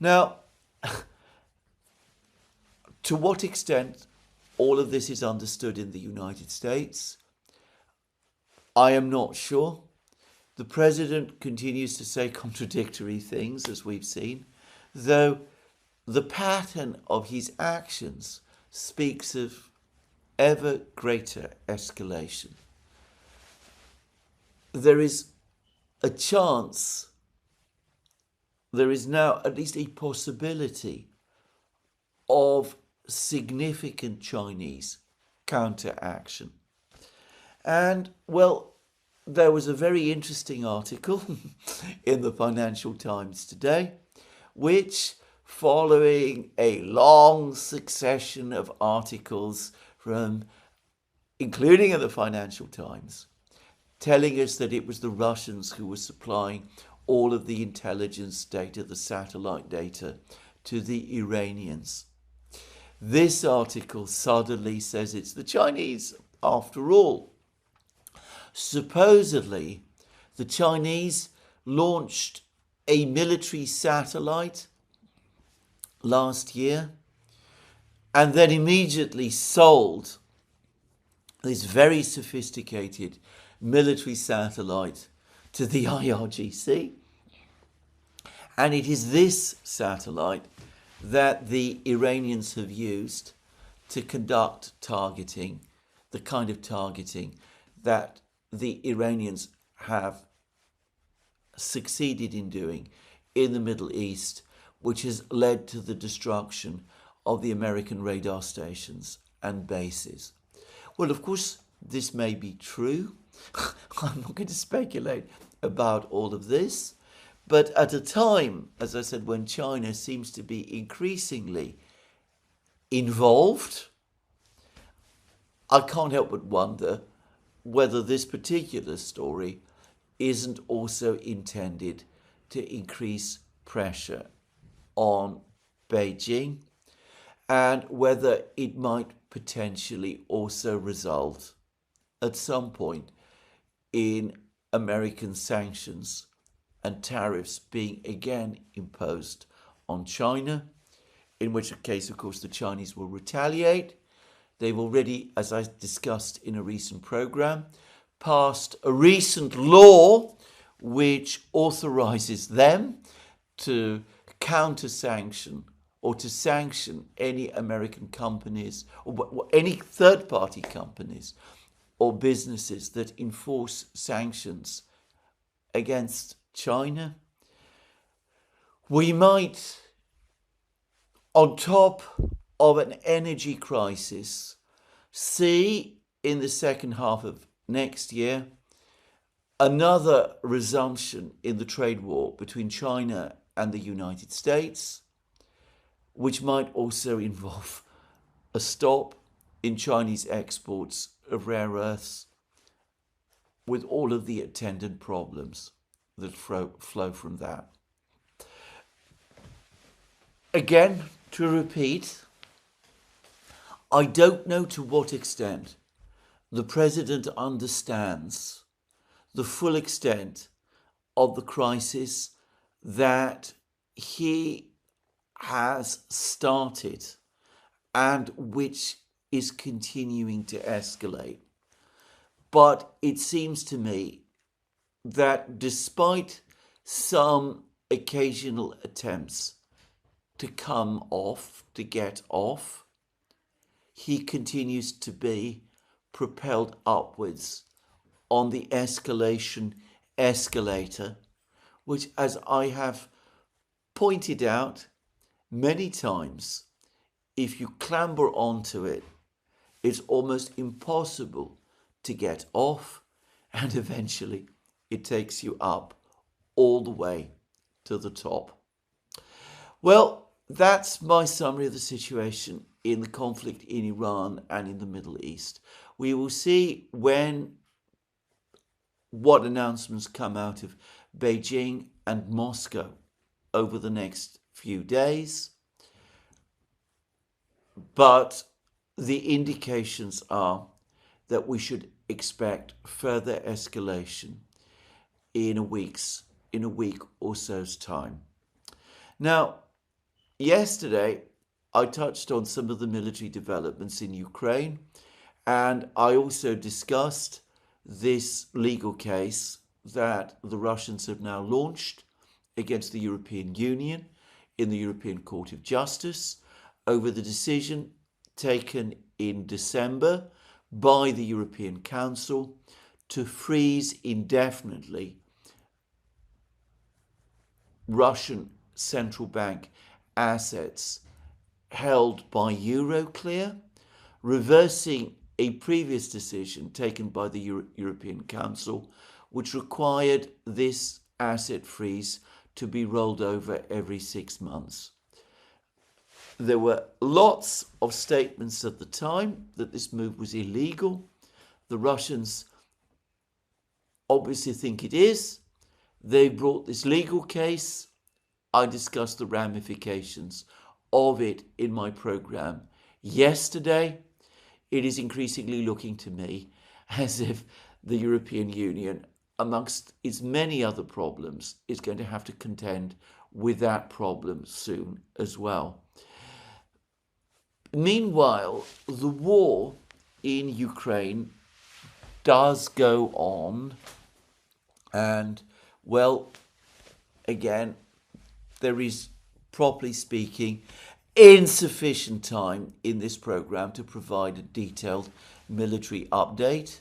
Now, to what extent all of this is understood in the United States, I am not sure. The president continues to say contradictory things, as we've seen, though the pattern of his actions speaks of ever greater escalation. There is a chance, there is now at least a possibility of significant Chinese counteraction. And, well, there was a very interesting article in the Financial Times today, which, following a long succession of articles from, including in the Financial Times, telling us that it was the Russians who were supplying all of the intelligence data, the satellite data, to the Iranians. This article suddenly says it's the Chinese after all. Supposedly, the Chinese launched a military satellite last year and then immediately sold this very sophisticated military satellite to the IRGC. And it is this satellite that the Iranians have used to conduct targeting, the kind of targeting that the Iranians have succeeded in doing in the Middle East, which has led to the destruction of the American radar stations and bases. Well, of course, this may be true. I'm not going to speculate about all of this. But at a time, as I said, when China seems to be increasingly involved, I can't help but wonder whether this particular story isn't also intended to increase pressure on Beijing, and whether it might potentially also result at some point in American sanctions and tariffs being again imposed on China, in which case, of course, the Chinese will retaliate. They've already, as I discussed in a recent program, passed a recent law which authorizes them to counter-sanction or to sanction any American companies or any third-party companies or businesses that enforce sanctions against China. We might, on top of an energy crisis, see in the second half of next year another resumption in the trade war between China and the United States, which might also involve a stop in Chinese exports of rare earths, with all of the attendant problems that flow from that. Again, to repeat, I don't know to what extent the president understands the full extent of the crisis that he has started and which is continuing to escalate. But it seems to me that despite some occasional attempts to come off, to get off, he continues to be propelled upwards on the escalation escalator, which, as I have pointed out many times, if you clamber onto it, it's almost impossible to get off, and eventually it takes you up all the way to the top. Well, that's my summary of the situation in the conflict in Iran and in the Middle East. We will see what announcements come out of Beijing and Moscow over the next few days. But the indications are that we should expect further escalation in a week or so's time. Now, Yesterday, I touched on some of the military developments in Ukraine, and I also discussed this legal case that the Russians have now launched against the European Union in the European Court of Justice over the decision taken in December by the European Council to freeze indefinitely Russian central bank assets held by Euroclear, reversing a previous decision taken by the European Council, which required this asset freeze to be rolled over every 6 months. There were lots of statements at the time that this move was illegal. The Russians obviously think it is. They brought this legal case. I discussed the ramifications of it in my program yesterday. It is increasingly looking to me as if the European Union, amongst its many other problems, is going to have to contend with that problem soon as well. Meanwhile, the war in Ukraine does go on, and, well, again, there is, properly speaking, insufficient time in this program to provide a detailed military update,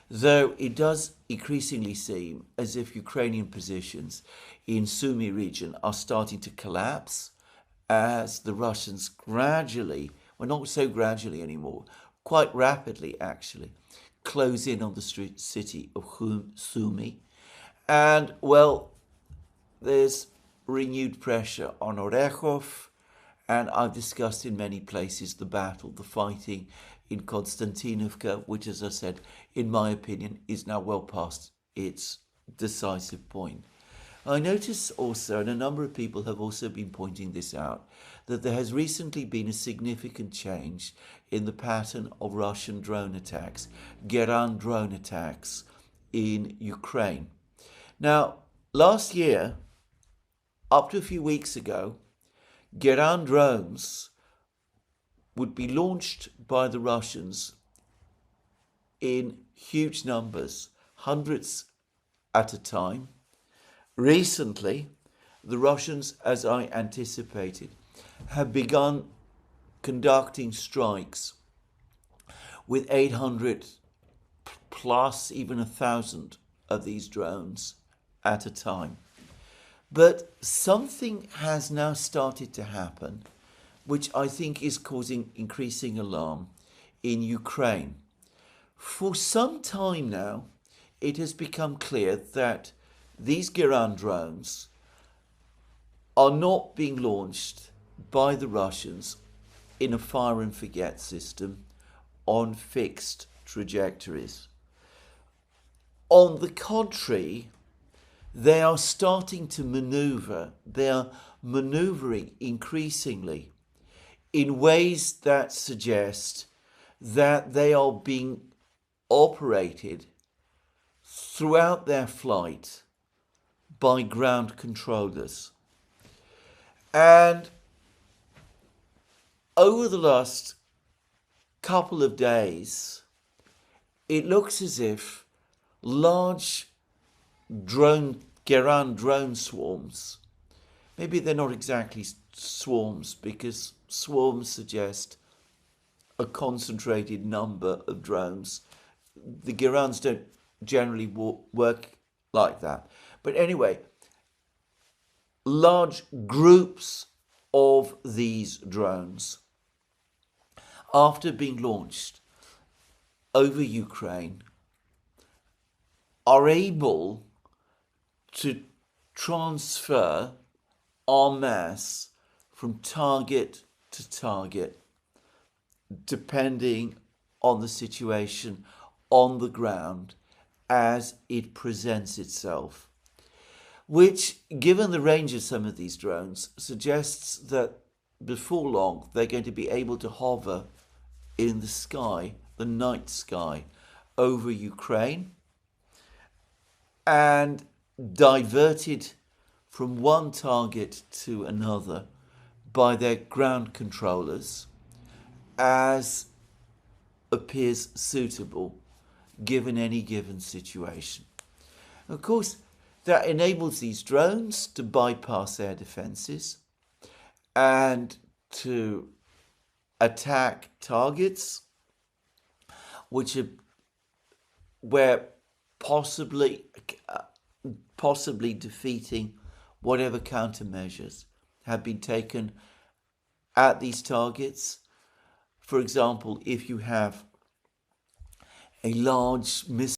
though it does increasingly seem as if Ukrainian positions in Sumy region are starting to collapse as the Russians gradually, well, not so gradually anymore, quite rapidly actually, close in on the city of Sumy. And, well, there's renewed pressure on Orechov, and I've discussed in many places the battle, the fighting in Konstantinovka, which, as I said, in my opinion, is now well past its decisive point. I notice also, and a number of people have also been pointing this out, that there has recently been a significant change in the pattern of Russian drone attacks, Geran drone attacks in Ukraine. Now, last year, up to a few weeks ago, Geran drones would be launched by the Russians in huge numbers, hundreds at a time. Recently, the Russians, as I anticipated, have begun conducting strikes with 800 plus even 1,000 of these drones at a time. But something has now started to happen, which I think is causing increasing alarm in Ukraine. For some time now, it has become clear that these Geran drones are not being launched by the Russians in a fire and forget system on fixed trajectories. On the contrary, they are starting to maneuver. They are maneuvering increasingly in ways that suggest that they are being operated throughout their flight by ground controllers. And over the last couple of days, it looks as if large Geran drone swarms, maybe they're not exactly swarms because swarms suggest a concentrated number of drones. The Gerans don't generally work like that. But anyway, large groups of these drones, after being launched over Ukraine, are able to transfer en masse from target to target, depending on the situation on the ground as it presents itself, which, given the range of some of these drones, suggests that before long they're going to be able to hover in the sky, the night sky, over Ukraine, and diverted from one target to another by their ground controllers as appears suitable given any given situation. Of course, that enables these drones to bypass air defenses and to attack targets which are where possibly defeating whatever countermeasures have been taken at these targets. For example, if you have a large missile